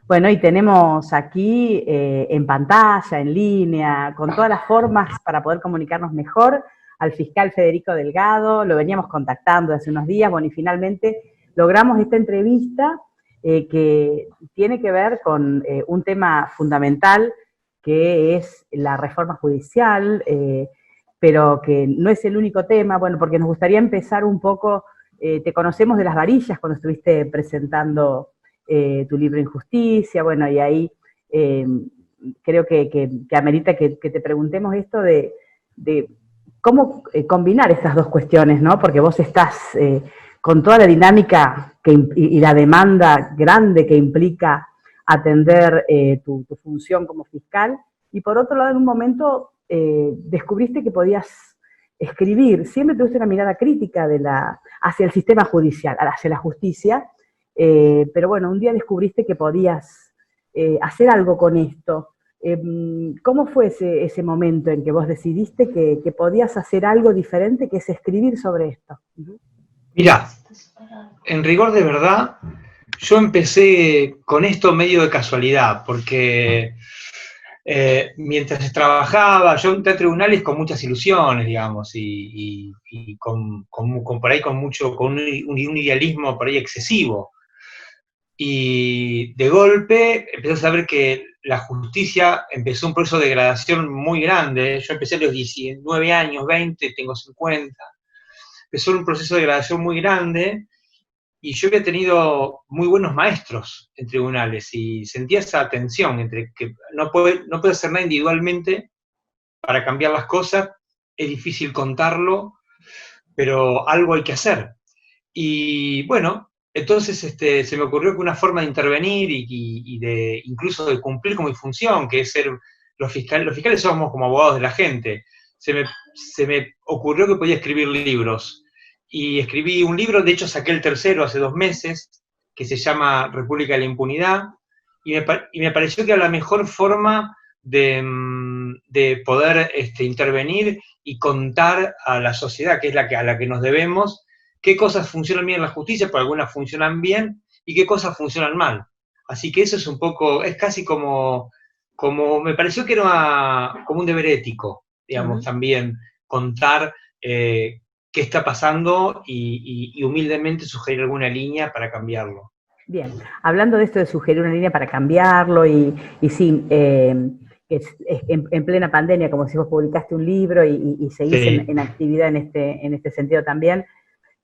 Bueno, y tenemos aquí en pantalla, en línea, con todas las formas para poder comunicarnos mejor, al fiscal Federico Delgado. Lo veníamos contactando hace unos días, bueno, y finalmente logramos esta entrevista que tiene que ver con un tema fundamental, que es la reforma judicial, pero que no es el único tema, bueno, porque nos gustaría empezar un poco, te conocemos de las varillas cuando estuviste presentando tu libro Injusticia, bueno, y ahí eh, creo que amerita que te preguntemos esto de cómo combinar estas dos cuestiones, ¿no? Porque vos estás con toda la dinámica y la demanda grande que implica atender tu función como fiscal, y por otro lado, en un momento descubriste que podías escribir, siempre tuviste una mirada crítica hacia el sistema judicial, hacia la justicia, pero bueno, un día descubriste que podías hacer algo con esto. ¿Cómo fue ese momento en que vos decidiste que podías hacer algo diferente, que es escribir sobre esto? Mirá, en rigor de verdad, yo empecé con esto medio de casualidad, porque mientras trabajaba, yo entré a tribunales con muchas ilusiones, digamos, y por ahí con un idealismo por ahí excesivo. Y de golpe empecé a saber que la justicia empezó un proceso de degradación muy grande. Yo empecé a los 19 años, 20, tengo 50. Empezó un proceso de degradación muy grande y yo había tenido muy buenos maestros en tribunales y sentía esa tensión entre que no puede hacer nada individualmente para cambiar las cosas, es difícil contarlo, pero algo hay que hacer. Y bueno, entonces se me ocurrió que una forma de intervenir y de incluso de cumplir con mi función, que es ser los fiscales somos como abogados de la gente, se me ocurrió que podía escribir libros. Y escribí un libro, de hecho saqué el tercero hace 2 meses, que se llama República de la Impunidad, y me pareció que era la mejor forma de poder intervenir y contar a la sociedad, que es a la que nos debemos, qué cosas funcionan bien en la justicia, porque algunas funcionan bien, y qué cosas funcionan mal. Así que eso es un poco, es casi como me pareció que era como un deber ético, digamos, también contar qué está pasando y humildemente sugerir alguna línea para cambiarlo. Bien, hablando de esto de sugerir una línea para cambiarlo, y sí, en plena pandemia, como si vos publicaste un libro y seguís Sí. en actividad en este sentido también,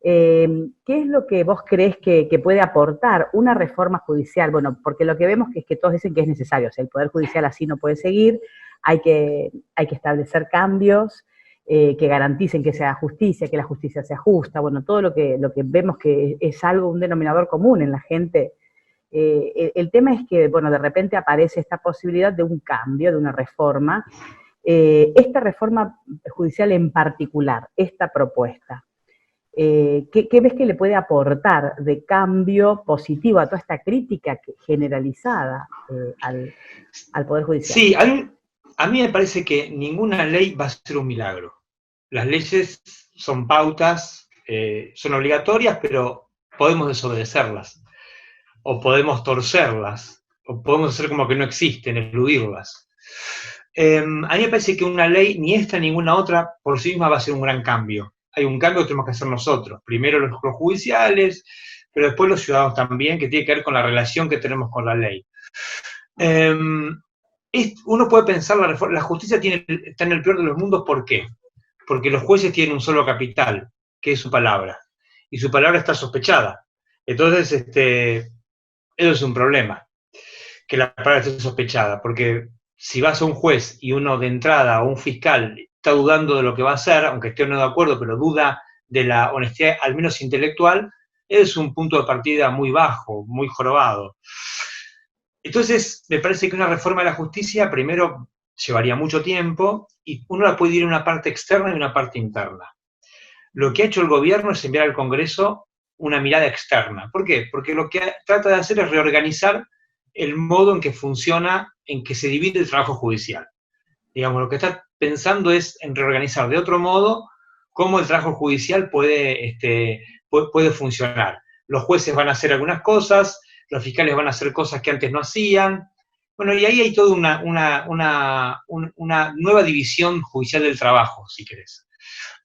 ¿qué es lo que vos creés que puede aportar una reforma judicial? Bueno, porque lo que vemos es que todos dicen que es necesario, o sea, el Poder Judicial así no puede seguir, hay que establecer cambios que garanticen que sea justicia, que la justicia sea justa, bueno, todo lo que vemos que es algo, un denominador común en la gente. El tema es que, bueno, de repente aparece esta posibilidad de un cambio, de una reforma. Esta reforma judicial en particular, esta propuesta, ¿qué ves que le puede aportar de cambio positivo a toda esta crítica generalizada al Poder Judicial? Sí, a mí me parece que ninguna ley va a ser un milagro. Las leyes son pautas, son obligatorias, pero podemos desobedecerlas, o podemos torcerlas, o podemos hacer como que no existen, eludirlas. A mí me parece que una ley, ni esta ni ninguna otra, por sí misma va a ser un gran cambio. Hay un cambio que tenemos que hacer nosotros. Primero los judiciales, pero después los ciudadanos también, que tiene que ver con la relación que tenemos con la ley. Uno puede pensar, la justicia está en el peor de los mundos, ¿por qué? Porque los jueces tienen un solo capital, que es su palabra, y su palabra está sospechada. Entonces, eso es un problema, que la palabra esté sospechada, porque si vas a un juez y uno de entrada, o un fiscal, está dudando de lo que va a hacer, aunque esté no de acuerdo, pero duda de la honestidad, al menos intelectual, es un punto de partida muy bajo, muy jorobado. Entonces, me parece que una reforma de la justicia, primero, llevaría mucho tiempo, y uno la puede ir en una parte externa y una parte interna. Lo que ha hecho el gobierno es enviar al Congreso una mirada externa. ¿Por qué? Porque lo que trata de hacer es reorganizar el modo en que funciona, en que se divide el trabajo judicial. Digamos, lo que está pensando es en reorganizar de otro modo cómo el trabajo judicial puede funcionar. Los jueces van a hacer algunas cosas, los fiscales van a hacer cosas que antes no hacían. Bueno, y ahí hay toda una nueva división judicial del trabajo, si querés.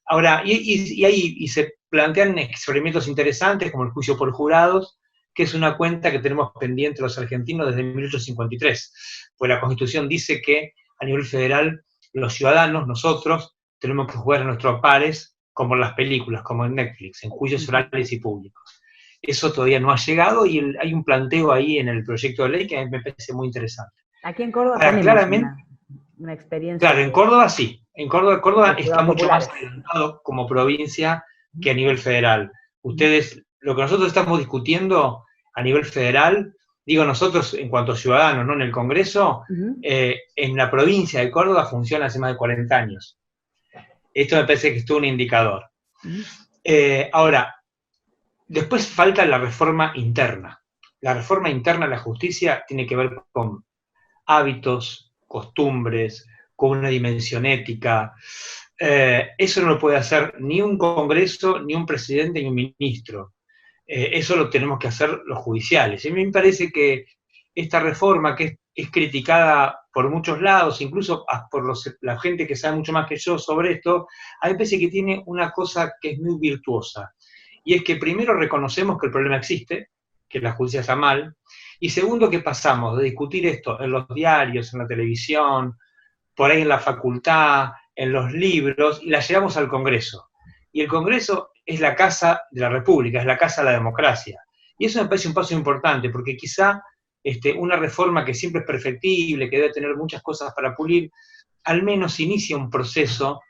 Ahora, y ahí se plantean experimentos interesantes como el juicio por jurados, que es una cuenta que tenemos pendiente los argentinos desde 1853. Pues la Constitución dice que a nivel federal los ciudadanos, nosotros, tenemos que jugar a nuestros pares como en las películas, como en Netflix, en juicios orales y públicos. Eso todavía no ha llegado y hay un planteo ahí en el proyecto de ley que me parece muy interesante. Aquí en Córdoba Ahora, tenemos claramente, una experiencia. claro, en Córdoba sí. En Córdoba está mucho populares. más adelantado como provincia que a nivel federal. Ustedes, lo que nosotros estamos discutiendo a nivel federal, digo nosotros en cuanto a ciudadanos, ¿no? En el Congreso, en la provincia de Córdoba funciona hace más de 40 años. Esto me parece que es todo un indicador. Ahora, después falta la reforma interna. La reforma interna de la justicia tiene que ver con hábitos, costumbres, con una dimensión ética. Eso no lo puede hacer ni un Congreso, ni un presidente, ni un ministro. Eso lo tenemos que hacer los judiciales. Y a mí me parece que esta reforma, que es criticada por muchos lados, incluso por la gente que sabe mucho más que yo sobre esto, a mí me parece que tiene una cosa que es muy virtuosa. Y es que primero reconocemos que el problema existe, que la justicia está mal, y segundo que pasamos de discutir esto en los diarios, en la televisión, por ahí en la facultad, en los libros, y la llevamos al Congreso. Y el Congreso es la casa de la República, es la casa de la democracia. Y eso me parece un paso importante, porque quizá una reforma que siempre es perfectible, que debe tener muchas cosas para pulir, al menos inicia un proceso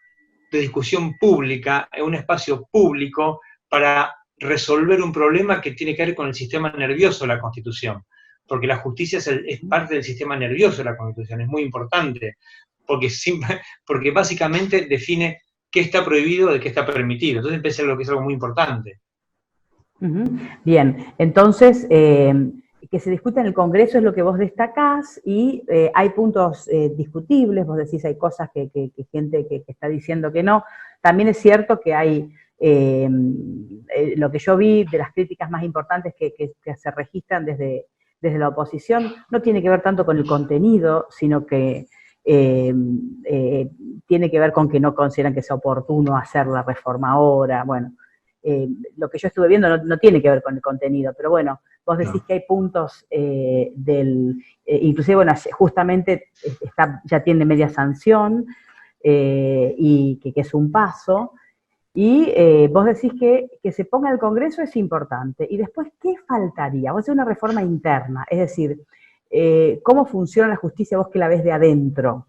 de discusión pública, en un espacio público, para resolver un problema que tiene que ver con el sistema nervioso de la Constitución. Porque la justicia es parte del sistema nervioso de la Constitución, es muy importante, porque básicamente define qué está prohibido de qué está permitido. Entonces me parece que es algo muy importante. Bien, entonces, que se discute en el Congreso es lo que vos destacás y hay puntos discutibles, vos decís hay cosas que gente que está diciendo que no. También es cierto que hay, lo que yo vi de las críticas más importantes que se registran desde la oposición, no tiene que ver tanto con el contenido, sino que tiene que ver con que no consideran que sea oportuno hacer la reforma ahora. Bueno, lo que yo estuve viendo no tiene que ver con el contenido, pero bueno, vos decís que hay puntos inclusive, bueno, justamente ya tiene media sanción y que es un paso, y vos decís que se ponga el Congreso es importante. Y después, ¿qué faltaría? Vos decís una reforma interna, es decir, ¿cómo funciona la justicia vos que la ves de adentro?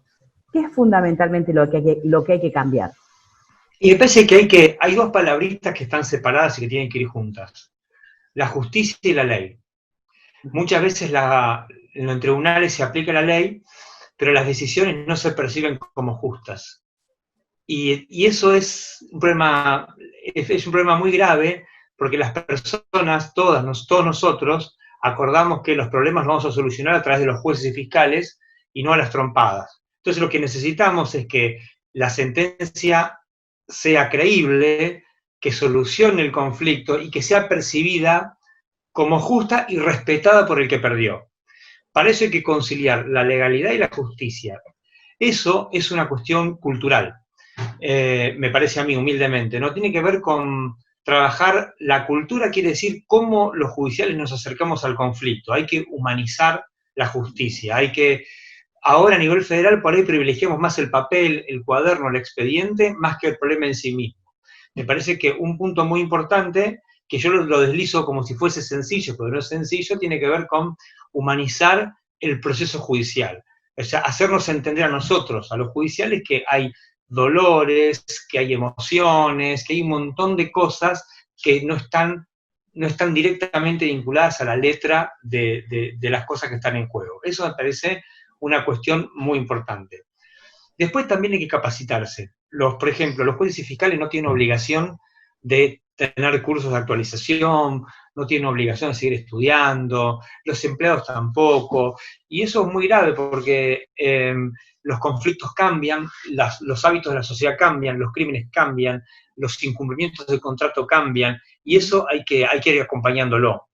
¿Qué es fundamentalmente lo que hay que cambiar? Y me parece que hay dos palabritas que están separadas y que tienen que ir juntas. La justicia y la ley. Muchas veces en los tribunales se aplica la ley, pero las decisiones no se perciben como justas. Y eso es un problema muy grave, porque las personas, todos nosotros, acordamos que los problemas los vamos a solucionar a través de los jueces y fiscales y no a las trompadas. Entonces lo que necesitamos es que la sentencia sea creíble, que solucione el conflicto y que sea percibida como justa y respetada por el que perdió. Para eso hay que conciliar la legalidad y la justicia. Eso es una cuestión cultural, me parece a mí humildemente, ¿no? Tiene que ver con trabajar la cultura, quiere decir cómo los judiciales nos acercamos al conflicto. Hay que humanizar la justicia, ahora a nivel federal por ahí privilegiamos más el papel, el cuaderno, el expediente, más que el problema en sí mismo. Me parece que un punto muy importante, que yo lo deslizo como si fuese sencillo, pero no es sencillo, tiene que ver con humanizar el proceso judicial. O sea, hacernos entender a nosotros, a los judiciales, que hay dolores, que hay emociones, que hay un montón de cosas que no están directamente vinculadas a la letra de las cosas que están en juego. Eso me parece una cuestión muy importante. Después también hay que capacitarse. Por ejemplo, los jueces y fiscales no tienen obligación de tener cursos de actualización, no tienen obligación de seguir estudiando, los empleados tampoco, y eso es muy grave porque los conflictos cambian, los hábitos de la sociedad cambian, los crímenes cambian, los incumplimientos del contrato cambian, y eso hay que ir acompañándolo.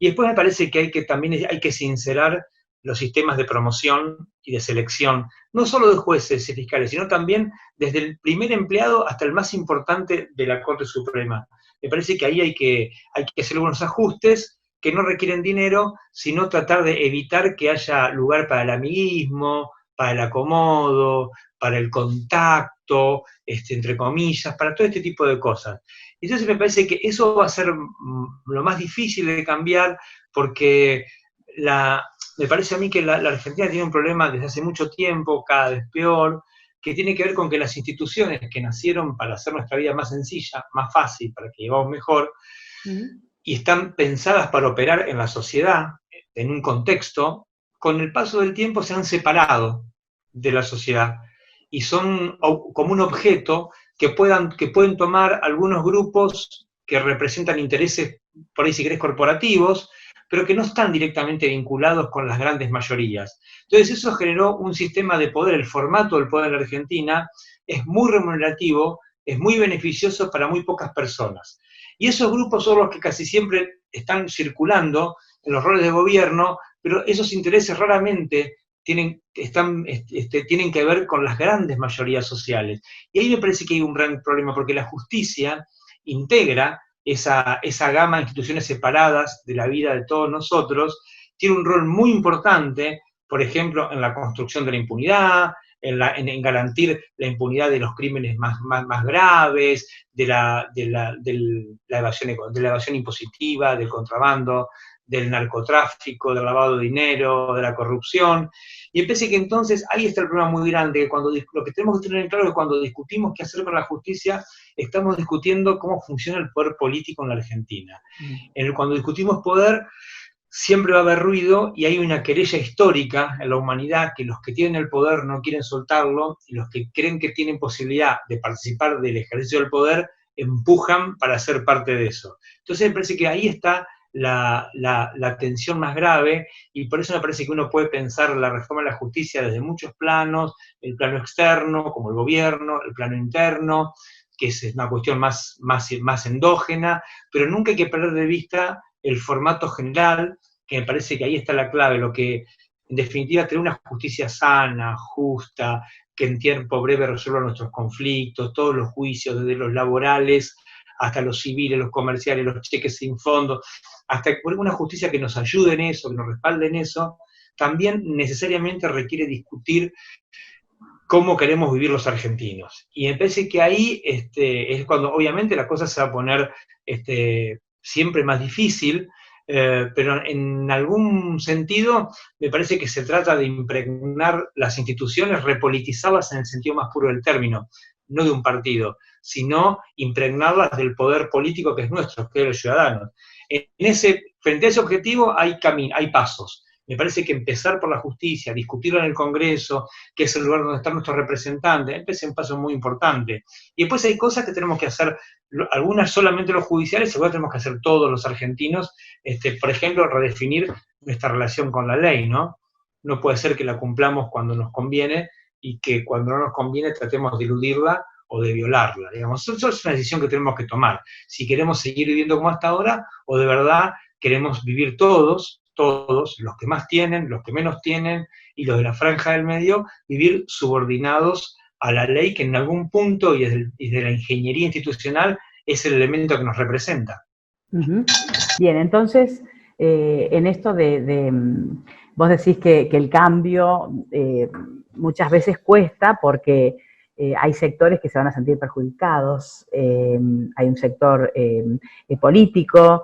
Y después me parece que también hay que sincerar los sistemas de promoción y de selección, no solo de jueces y fiscales, sino también desde el primer empleado hasta el más importante de la Corte Suprema. Me parece que ahí hay que hacer algunos ajustes que no requieren dinero, sino tratar de evitar que haya lugar para el amiguismo, para el acomodo, para el contacto, entre comillas, para todo este tipo de cosas. Entonces me parece que eso va a ser lo más difícil de cambiar, porque me parece a mí que la Argentina tiene un problema desde hace mucho tiempo, cada vez peor, que tiene que ver con que las instituciones que nacieron para hacer nuestra vida más sencilla, más fácil, para que vivamos mejor, y están pensadas para operar en la sociedad, en un contexto, con el paso del tiempo se han separado de la sociedad y son como un objeto que pueden tomar algunos grupos que representan intereses, por ahí si querés, corporativos, pero que no están directamente vinculados con las grandes mayorías. Entonces eso generó un sistema de poder, el formato del poder en la Argentina es muy remunerativo, es muy beneficioso para muy pocas personas. Y esos grupos son los que casi siempre están circulando en los roles de gobierno, pero esos intereses raramente tienen que ver con las grandes mayorías sociales. Y ahí me parece que hay un gran problema, porque la justicia integra esa gama de instituciones separadas de la vida de todos nosotros, tiene un rol muy importante, por ejemplo, en la construcción de la impunidad, en garantir la impunidad de los crímenes más graves, de la evasión impositiva, del contrabando, del narcotráfico, del lavado de dinero, de la corrupción. Y pensé que entonces ahí está el problema muy grande, que lo que tenemos que tener claro es que cuando discutimos qué hacer con la justicia, estamos discutiendo cómo funciona el poder político en la Argentina. Cuando discutimos poder, siempre va a haber ruido y hay una querella histórica en la humanidad que los que tienen el poder no quieren soltarlo y los que creen que tienen posibilidad de participar del ejercicio del poder empujan para ser parte de eso. Entonces me parece que ahí está la tensión más grave, y por eso me parece que uno puede pensar la reforma de la justicia desde muchos planos, el plano externo, como el gobierno, el plano interno, que es una cuestión más endógena, pero nunca hay que perder de vista el formato general, que me parece que ahí está la clave, lo que, en definitiva, tener una justicia sana, justa, que en tiempo breve resuelva nuestros conflictos, todos los juicios, desde los laborales hasta los civiles, los comerciales, los cheques sin fondo, hasta una justicia que nos ayude en eso, que nos respalde en eso, también necesariamente requiere discutir cómo queremos vivir los argentinos. Y me parece que ahí es cuando obviamente la cosa se va a poner siempre más difícil, pero en algún sentido me parece que se trata de impregnar las instituciones, repolitizarlas en el sentido más puro del término, no de un partido, sino impregnarlas del poder político que es nuestro, que es los ciudadanos. Frente a ese objetivo hay pasos. Me parece que empezar por la justicia, discutirlo en el Congreso, que es el lugar donde están nuestros representantes, es un paso muy importante. Y después hay cosas que tenemos que hacer, algunas solamente los judiciales, otras tenemos que hacer todos los argentinos, por ejemplo, redefinir nuestra relación con la ley, ¿no? No puede ser que la cumplamos cuando nos conviene y que cuando no nos conviene tratemos de eludirla o de violarla, digamos. Eso es una decisión que tenemos que tomar. Si queremos seguir viviendo como hasta ahora, o de verdad queremos vivir todos, los que más tienen, los que menos tienen, y los de la franja del medio, vivir subordinados a la ley, que en algún punto, y desde la ingeniería institucional, es el elemento que nos representa. Bien, entonces, en esto vos decís que el cambio muchas veces cuesta porque hay sectores que se van a sentir perjudicados, hay un sector político,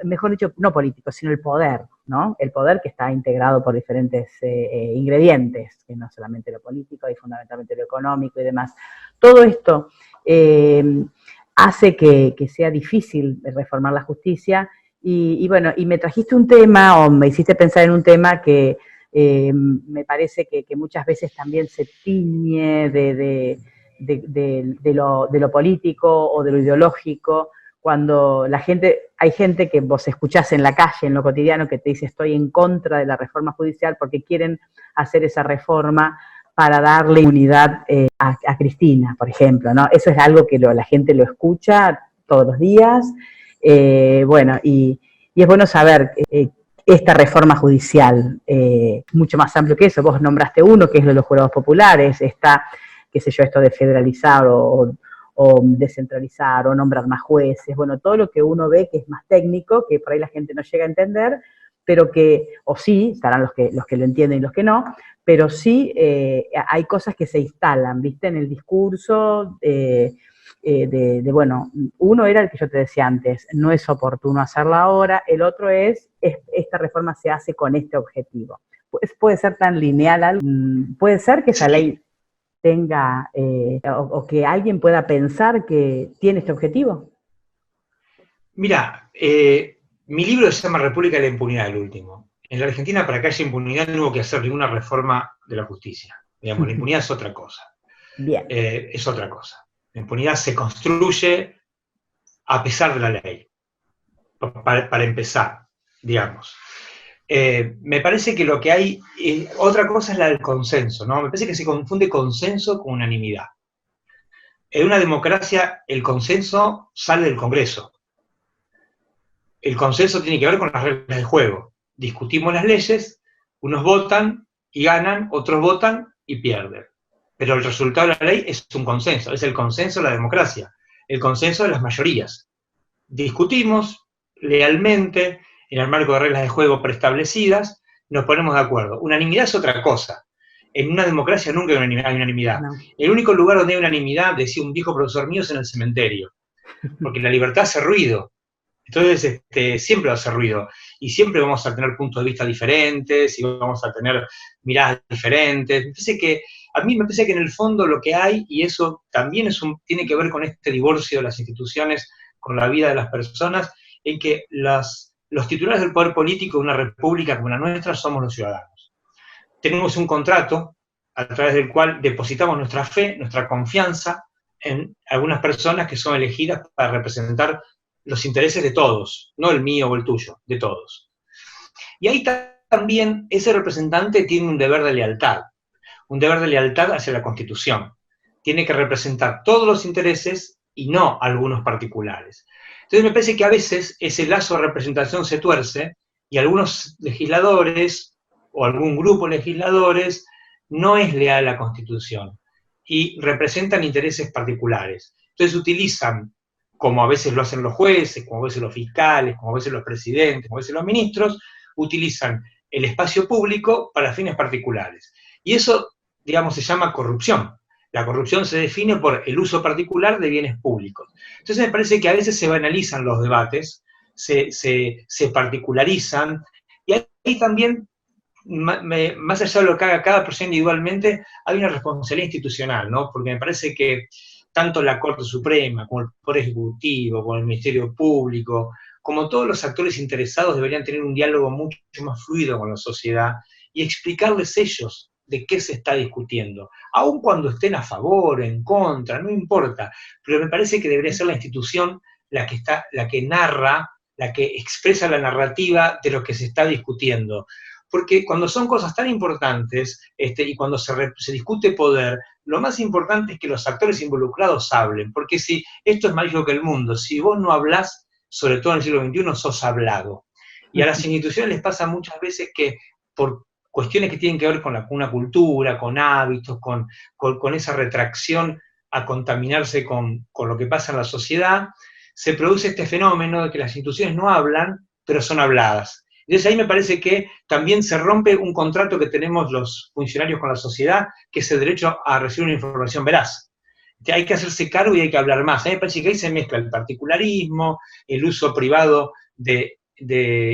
mejor dicho, no político, sino el poder, ¿no? El poder que está integrado por diferentes ingredientes, que no solamente lo político, hay fundamentalmente lo económico y demás. Todo esto hace que sea difícil reformar la justicia y bueno, y me trajiste un tema, o me hiciste pensar en un tema que me parece que muchas veces también se tiñe de lo político o de lo ideológico, cuando hay gente que vos escuchás en la calle, en lo cotidiano, que te dice estoy en contra de la reforma judicial porque quieren hacer esa reforma para darle inmunidad a Cristina, por ejemplo, ¿no? Eso es algo que la gente lo escucha todos los días, bueno, y Y es bueno saber esta reforma judicial, mucho más amplio que eso. Vos nombraste uno, que es lo de los jurados populares, está, qué sé yo, esto de federalizar o descentralizar o nombrar más jueces, bueno, todo lo que uno ve que es más técnico, que por ahí la gente no llega a entender, pero que, o sí, estarán los que lo entienden y los que no, pero sí hay cosas que se instalan, ¿viste? En el discurso bueno, uno era el que yo te decía antes, no es oportuno hacerla ahora, el otro es esta reforma se hace con este objetivo. Pues puede ser tan lineal, puede ser que esa ley tenga, o que alguien pueda pensar que tiene este objetivo. Mira, mi libro se llama República de la Impunidad, el último. En la Argentina, para que haya impunidad, no hubo que hacer ninguna reforma de la justicia. Digamos, la impunidad es otra cosa. Bien. Es otra cosa. La impunidad se construye a pesar de la ley. Para empezar, digamos. Me parece que lo que hay, otra cosa es la del consenso, ¿no? Me parece que se confunde consenso con unanimidad. En una democracia, el consenso sale del Congreso. El consenso tiene que ver con las reglas de juego. Discutimos las leyes, unos votan y ganan, otros votan y pierden. Pero el resultado de la ley es un consenso, es el consenso de la democracia, el consenso de las mayorías. Discutimos lealmente, en el marco de reglas de juego preestablecidas, nos ponemos de acuerdo. Unanimidad es otra cosa. En una democracia nunca hay unanimidad. No. El único lugar donde hay unanimidad, decía un viejo profesor mío, es en el cementerio. Porque la libertad hace ruido. Entonces, siempre va a hacer ruido. Y siempre vamos a tener puntos de vista diferentes, y vamos a tener miradas diferentes. A mí me parece que en el fondo lo que hay, y eso también tiene que ver con este divorcio de las instituciones con la vida de las personas, en que los titulares del poder político de una república como la nuestra somos los ciudadanos. Tenemos un contrato a través del cual depositamos nuestra fe, nuestra confianza en algunas personas que son elegidas para representar los intereses de todos, no el mío o el tuyo, de todos. Y ahí también ese representante tiene un deber de lealtad hacia la Constitución. Tiene que representar todos los intereses y no algunos particulares. Entonces me parece que a veces ese lazo de representación se tuerce y algunos legisladores o algún grupo de legisladores no es leal a la Constitución y representan intereses particulares. Entonces utilizan, como a veces lo hacen los jueces, como a veces los fiscales, como a veces los presidentes, como a veces los ministros, utilizan el espacio público para fines particulares. Y eso, digamos, se llama corrupción. La corrupción se define por el uso particular de bienes públicos. Entonces me parece que a veces se banalizan los debates, se particularizan, y ahí también, más allá de lo que haga cada persona individualmente, hay una responsabilidad institucional, ¿no? Porque me parece que tanto la Corte Suprema, como el Poder Ejecutivo, como el Ministerio Público, como todos los actores interesados deberían tener un diálogo mucho más fluido con la sociedad y explicarles ellos de qué se está discutiendo, aun cuando estén a favor, en contra, no importa, pero me parece que debería ser la institución la que narra, la que expresa la narrativa de lo que se está discutiendo. Porque cuando son cosas tan importantes y cuando se discute poder, lo más importante es que los actores involucrados hablen, porque si esto es mágico que el mundo, si vos no hablás, sobre todo en el siglo XXI, sos hablado. Y a las instituciones les pasa muchas veces que por cuestiones que tienen que ver con una cultura, con hábitos, con esa retracción a contaminarse con lo que pasa en la sociedad, se produce este fenómeno de que las instituciones no hablan, pero son habladas. Entonces ahí me parece que también se rompe un contrato que tenemos los funcionarios con la sociedad, que es el derecho a recibir una información veraz. Hay que hacerse cargo y hay que hablar más. A mí me parece que ahí se mezcla el particularismo, el uso privado de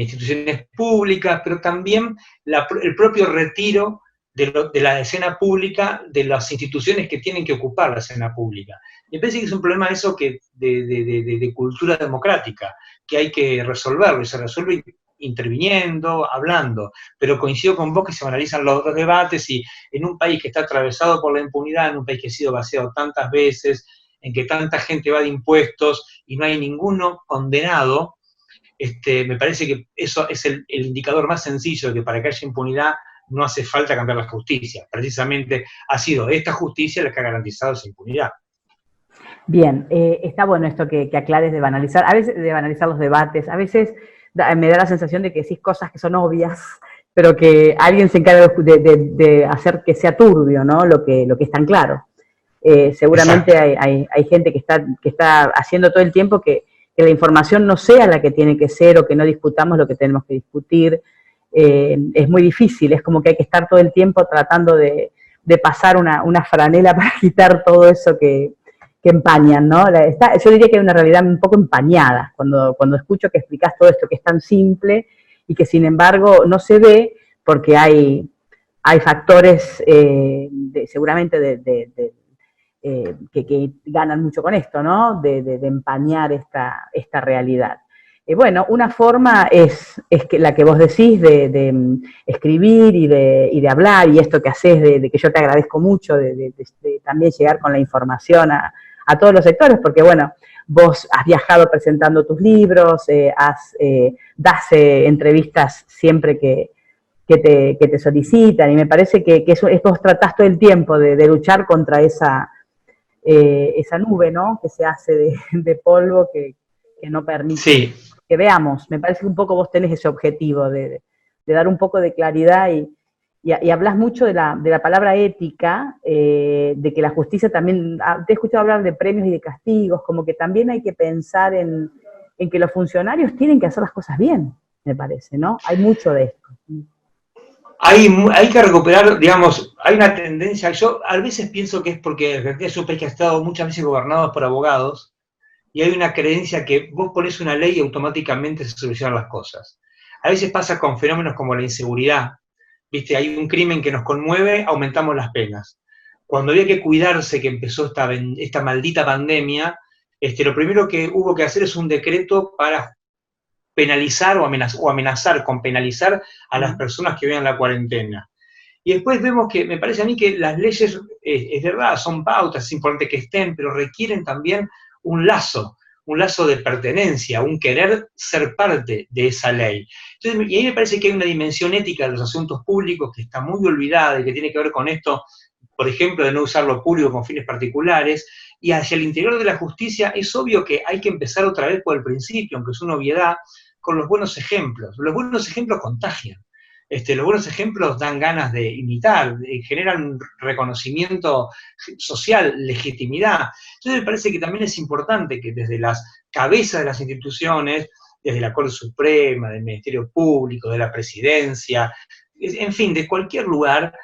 instituciones públicas, pero también el propio retiro de la escena pública de las instituciones que tienen que ocupar la escena pública. Me parece que es un problema eso de cultura democrática, que hay que resolverlo, y se resuelve interviniendo, hablando, pero coincido con vos que se analizan los dos debates y en un país que está atravesado por la impunidad, en un país que ha sido vaciado tantas veces, en que tanta gente va de impuestos y no hay ninguno condenado, me parece que eso es el indicador más sencillo de que para que haya impunidad no hace falta cambiar la justicia. Precisamente ha sido esta justicia la que ha garantizado esa impunidad. Bien, está bueno esto que aclares de banalizar, a veces de banalizar los debates, a veces me da la sensación de que decís cosas que son obvias, pero que alguien se encarga de hacer que sea turbio, ¿no? Lo que es tan claro. Seguramente hay gente que está haciendo todo el tiempo que la información no sea la que tiene que ser o que no discutamos lo que tenemos que discutir. Es muy difícil, es como que hay que estar todo el tiempo tratando de pasar una franela para quitar todo eso que empañan, ¿no? Yo diría que hay una realidad un poco empañada cuando escucho que explicás todo esto que es tan simple y que sin embargo no se ve porque hay factores seguramente que ganan mucho con esto, ¿no? De empañar esta realidad. Bueno, una forma es que la que vos decís de escribir y de hablar, y esto que haces, de que yo te agradezco mucho, de también llegar con la información a todos los sectores, porque bueno, vos has viajado presentando tus libros, das entrevistas siempre que te solicitan, y me parece que vos tratás todo el tiempo de luchar contra esa nube, ¿no? Que se hace de polvo que no permite que veamos. Me parece que un poco vos tenés ese objetivo de dar un poco de claridad y hablas mucho de la palabra ética, de que la justicia también, te he escuchado hablar de premios y de castigos, como que también hay que pensar en que los funcionarios tienen que hacer las cosas bien, me parece, ¿no? Hay mucho de esto. Hay que recuperar, digamos, hay una tendencia, yo a veces pienso que es porque Argentina es un país que ha estado muchas veces gobernado por abogados, y hay una creencia que vos pones una ley y automáticamente se solucionan las cosas. A veces pasa con fenómenos como la inseguridad, ¿viste? Hay un crimen que nos conmueve, aumentamos las penas. Cuando había que cuidarse, que empezó esta maldita pandemia, lo primero que hubo que hacer es un decreto para penalizar o amenazar con penalizar a las personas que vean la cuarentena. Y después vemos que, me parece a mí que las leyes, es verdad, son pautas, es importante que estén, pero requieren también un lazo de pertenencia, un querer ser parte de esa ley. Entonces, y ahí me parece que hay una dimensión ética de los asuntos públicos que está muy olvidada y que tiene que ver con esto, por ejemplo, de no usar lo público con fines particulares, y hacia el interior de la justicia es obvio que hay que empezar otra vez por el principio, aunque es una obviedad, con los buenos ejemplos. Los buenos ejemplos contagian. Los buenos ejemplos dan ganas de imitar, generan reconocimiento social, legitimidad. Entonces me parece que también es importante que desde las cabezas de las instituciones, desde la Corte Suprema, del Ministerio Público, de la Presidencia, en fin, de cualquier lugar,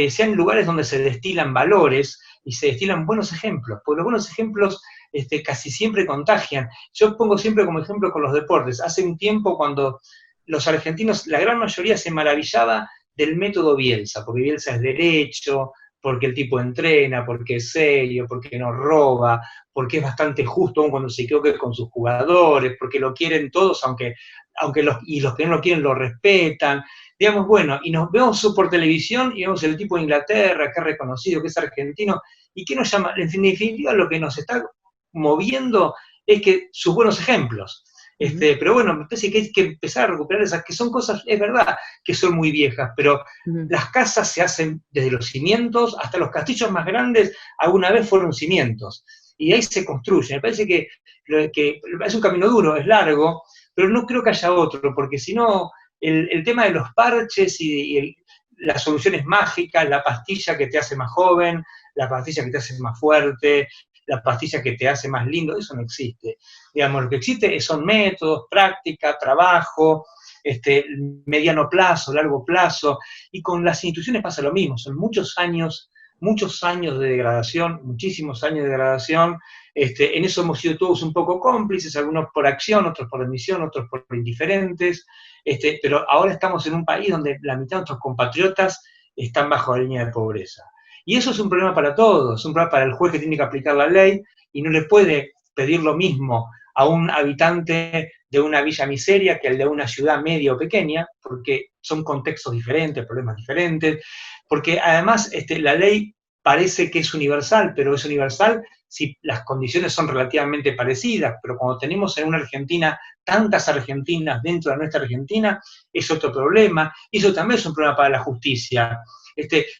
sean lugares donde se destilan valores y se destilan buenos ejemplos, porque los buenos ejemplos casi siempre contagian. Yo pongo siempre como ejemplo con los deportes. Hace un tiempo cuando los argentinos, la gran mayoría se maravillaba del método Bielsa, porque Bielsa es derecho, porque el tipo entrena, porque es serio, porque no roba, porque es bastante justo aun cuando se equivoque con sus jugadores, porque lo quieren todos, aunque los que no lo quieren lo respetan. Digamos, bueno, y nos vemos por televisión y vemos el tipo de Inglaterra, que es reconocido, que es argentino, y que nos llama, en definitiva, lo que nos está moviendo es que sus buenos ejemplos. Pero bueno, me parece que hay que empezar a recuperar esas, que son cosas, es verdad, que son muy viejas, pero las casas se hacen desde los cimientos, hasta los castillos más grandes alguna vez fueron cimientos, y ahí se construye. Me parece que es un camino duro, es largo, pero no creo que haya otro, porque si no, el tema de los parches y las soluciones mágicas, la pastilla que te hace más joven, la pastilla que te hace más fuerte, la pastilla que te hace más lindo, eso no existe. Digamos, lo que existe son métodos, práctica, trabajo, mediano plazo, largo plazo, y con las instituciones pasa lo mismo, son muchos años de degradación, muchísimos años de degradación. En eso hemos sido todos un poco cómplices, algunos por acción, otros por omisión, otros por indiferentes, pero ahora estamos en un país donde la mitad de nuestros compatriotas están bajo la línea de pobreza. Y eso es un problema para todos, es un problema para el juez que tiene que aplicar la ley y no le puede pedir lo mismo a un habitante de una villa miseria que al de una ciudad media o pequeña, porque son contextos diferentes, problemas diferentes, porque además la ley parece que es universal, pero es universal si las condiciones son relativamente parecidas, pero cuando tenemos en una Argentina tantas argentinas dentro de nuestra Argentina, es otro problema, y eso también es un problema para la justicia.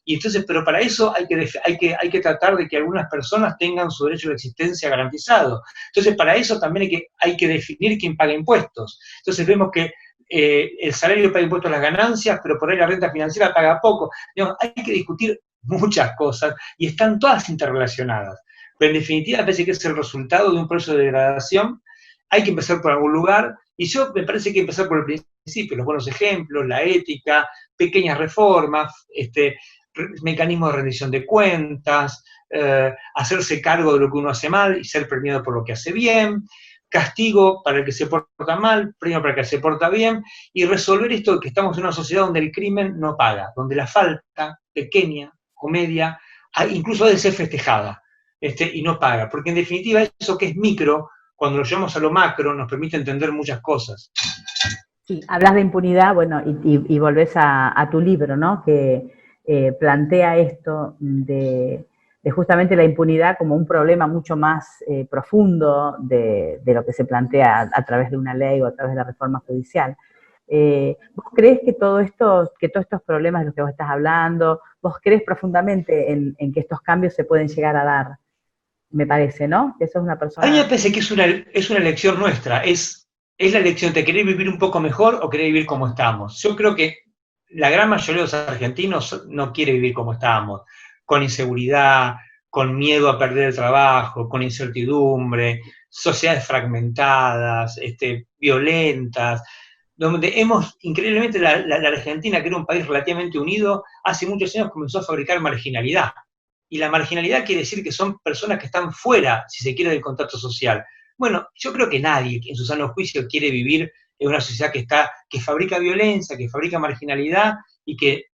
Y entonces, pero para eso hay que tratar de que algunas personas tengan su derecho de existencia garantizado. Entonces, para eso también hay que definir quién paga impuestos. Entonces vemos que el salario paga impuestos a las ganancias, pero por ahí la renta financiera paga poco. Digamos, hay que discutir muchas cosas y están todas interrelacionadas. Pero en definitiva, me parece que es el resultado de un proceso de degradación. Hay que empezar por algún lugar, y yo me parece que hay que empezar por el principio, los buenos ejemplos, la ética, pequeñas reformas, mecanismos de rendición de cuentas, hacerse cargo de lo que uno hace mal y ser premiado por lo que hace bien, castigo para el que se porta mal, premio para el que se porta bien, y resolver esto de que estamos en una sociedad donde el crimen no paga, donde la falta pequeña, comedia, incluso debe ser festejada, y no paga, porque en definitiva eso que es micro, cuando lo llevamos a lo macro, nos permite entender muchas cosas. Sí, hablas de impunidad, bueno, y volvés a tu libro, ¿no? Que plantea esto de justamente la impunidad como un problema mucho más profundo de lo que se plantea a través de una ley o a través de la reforma judicial. ¿Vos crees que todos estos problemas de los que vos estás hablando, vos crees profundamente en que estos cambios se pueden llegar a dar? Me parece, ¿no? Que eso es una persona... A mí me parece que es una elección nuestra, es la elección de querer vivir un poco mejor o querer vivir como estamos. Yo creo que la gran mayoría de los argentinos no quiere vivir como estamos, con inseguridad, con miedo a perder el trabajo, con incertidumbre, sociedades fragmentadas, violentas, donde increíblemente, la Argentina, que era un país relativamente unido, hace muchos años comenzó a fabricar marginalidad. Y la marginalidad quiere decir que son personas que están fuera, si se quiere, del contacto social. Bueno, yo creo que nadie en su sano juicio quiere vivir en una sociedad que fabrica violencia, que fabrica marginalidad y que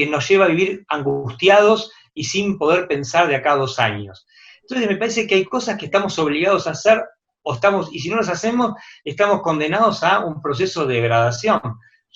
nos lleva a vivir angustiados y sin poder pensar de acá a 2 años. Entonces me parece que hay cosas que estamos obligados a hacer, y si no las hacemos, estamos condenados a un proceso de degradación.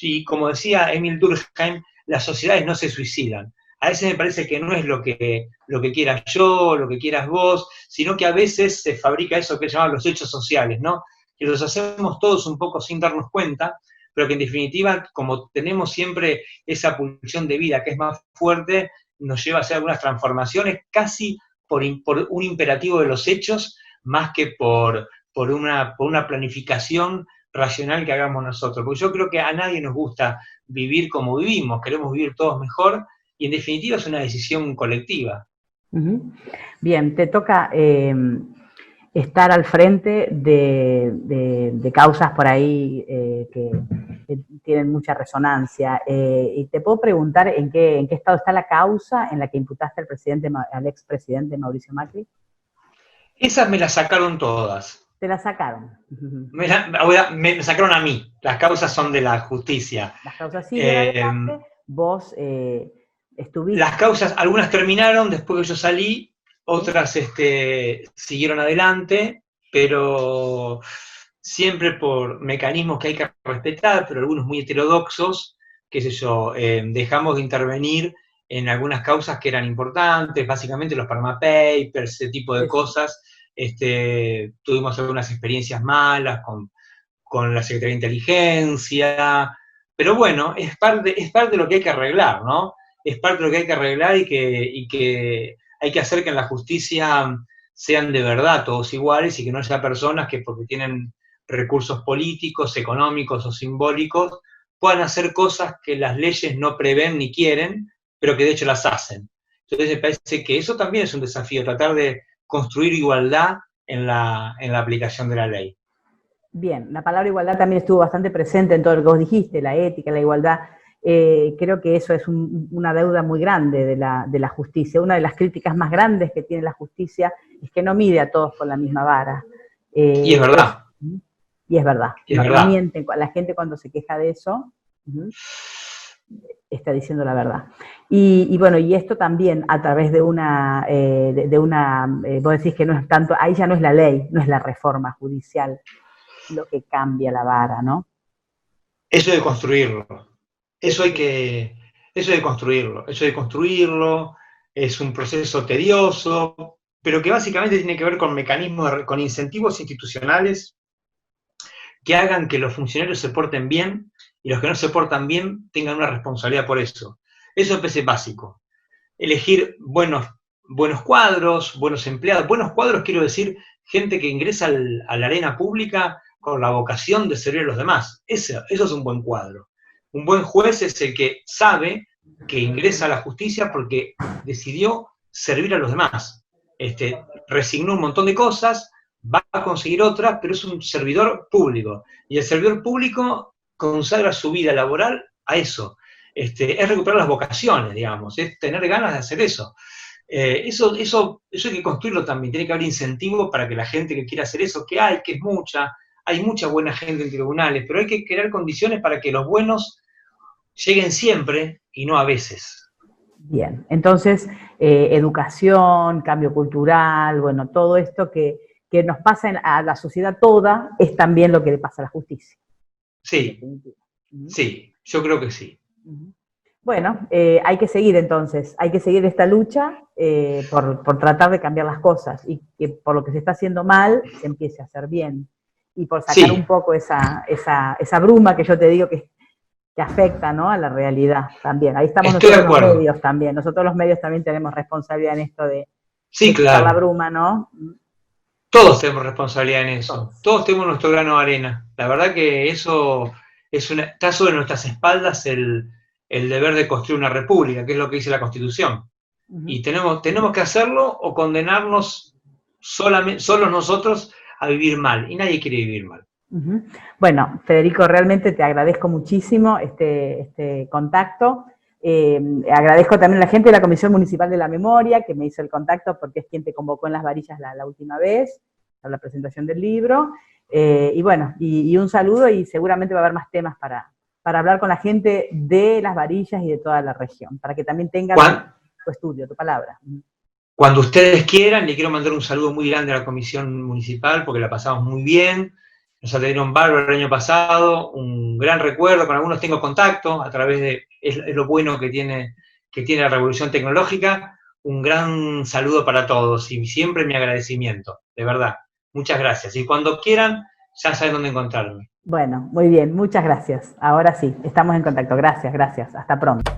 Y como decía Emil Durkheim, las sociedades no se suicidan. A veces me parece que no es lo que quieras yo, lo que quieras vos, sino que a veces se fabrica eso que se llaman los hechos sociales, ¿no? Que los hacemos todos un poco sin darnos cuenta, pero que en definitiva, como tenemos siempre esa pulsión de vida que es más fuerte, nos lleva a hacer algunas transformaciones casi por un imperativo de los hechos, más que por una planificación racional que hagamos nosotros. Porque yo creo que a nadie nos gusta vivir como vivimos, queremos vivir todos mejor, y en definitiva es una decisión colectiva. Bien, te toca estar al frente de causas por ahí que tienen mucha resonancia. Y te puedo preguntar en qué estado está la causa en la que imputaste al expresidente Mauricio Macri. Esas me las sacaron todas. Te la sacaron. Me sacaron a mí. Las causas son de la justicia. Las causas siguen adelante. Vos estuviste... Las causas, algunas terminaron después que yo salí, otras siguieron adelante, pero siempre por mecanismos que hay que respetar, pero algunos muy heterodoxos, qué sé yo, dejamos de intervenir en algunas causas que eran importantes, básicamente los Panama Papers, ese tipo de cosas. Tuvimos algunas experiencias malas con la Secretaría de Inteligencia, pero bueno, es parte de lo que hay que arreglar, ¿no? Es parte de lo que hay que arreglar y que hay que hacer que en la justicia sean de verdad todos iguales y que no haya personas que porque tienen recursos políticos, económicos o simbólicos puedan hacer cosas que las leyes no prevén ni quieren, pero que de hecho las hacen. Entonces me parece que eso también es un desafío, tratar de construir igualdad en la aplicación de la ley. Bien, la palabra igualdad también estuvo bastante presente en todo lo que vos dijiste, la ética, la igualdad. Creo que eso es una deuda muy grande de la justicia. Una de las críticas más grandes que tiene la justicia es que no mide a todos con la misma vara. Y es verdad. Y es verdad. No mienten. La gente cuando se queja de eso, está diciendo la verdad. Y bueno, y esto también a través de vos decís que no es tanto, ahí ya no es la ley, no es la reforma judicial lo que cambia la vara, ¿no? Eso de construirlo. Eso hay que construirlo. Es un proceso tedioso, pero que básicamente tiene que ver con mecanismos, con incentivos institucionales que hagan que los funcionarios se porten bien y los que no se portan bien tengan una responsabilidad por eso. Eso me parece básico. Elegir buenos cuadros, buenos empleados. Buenos cuadros quiero decir gente que ingresa a la arena pública con la vocación de servir a los demás. Eso es un buen cuadro. Un buen juez es el que sabe que ingresa a la justicia porque decidió servir a los demás. Resignó un montón de cosas, va a conseguir otras, pero es un servidor público. Y el servidor público consagra su vida laboral a eso. Es recuperar las vocaciones, digamos, es tener ganas de hacer eso. Eso hay que construirlo también, tiene que haber incentivos para que la gente que quiera hacer eso, que es mucha, hay mucha buena gente en tribunales, pero hay que crear condiciones para que los buenos lleguen siempre y no a veces. Bien, entonces, educación, cambio cultural, bueno, todo esto que nos pasa a la sociedad toda es también lo que le pasa a la justicia. Sí, sí, yo creo que sí. Bueno, hay que seguir entonces, hay que seguir esta lucha por tratar de cambiar las cosas y que por lo que se está haciendo mal se empiece a hacer bien y por sacar un poco esa bruma que yo te digo que afecta, ¿no?, a la realidad también. Ahí estamos nosotros los medios también, nosotros los medios también tenemos responsabilidad en esto de claro, la bruma, ¿no? Todos tenemos responsabilidad en eso, todos tenemos nuestro grano de arena. La verdad que eso está sobre nuestras espaldas el deber de construir una república, que es lo que dice la Constitución. Y tenemos que hacerlo o condenarnos solos nosotros a vivir mal, y nadie quiere vivir mal. Bueno, Federico, realmente te agradezco muchísimo este contacto. Agradezco también a la gente de la Comisión Municipal de la Memoria que me hizo el contacto porque es quien te convocó en Las Varillas la última vez, a la presentación del libro. Y bueno, y un saludo y seguramente va a haber más temas para hablar con la gente de Las Varillas y de toda la región, para que también tengan tu estudio, tu palabra. Cuando ustedes quieran, le quiero mandar un saludo muy grande a la Comisión Municipal porque la pasamos muy bien. Nos atendieron bárbaro el año pasado, un gran recuerdo, con algunos tengo contacto a través de, es lo bueno que tiene la revolución tecnológica. Un gran saludo para todos y siempre mi agradecimiento, de verdad. Muchas gracias. Y cuando quieran, ya saben dónde encontrarme. Bueno, muy bien, muchas gracias. Ahora sí, estamos en contacto. Gracias, gracias. Hasta pronto.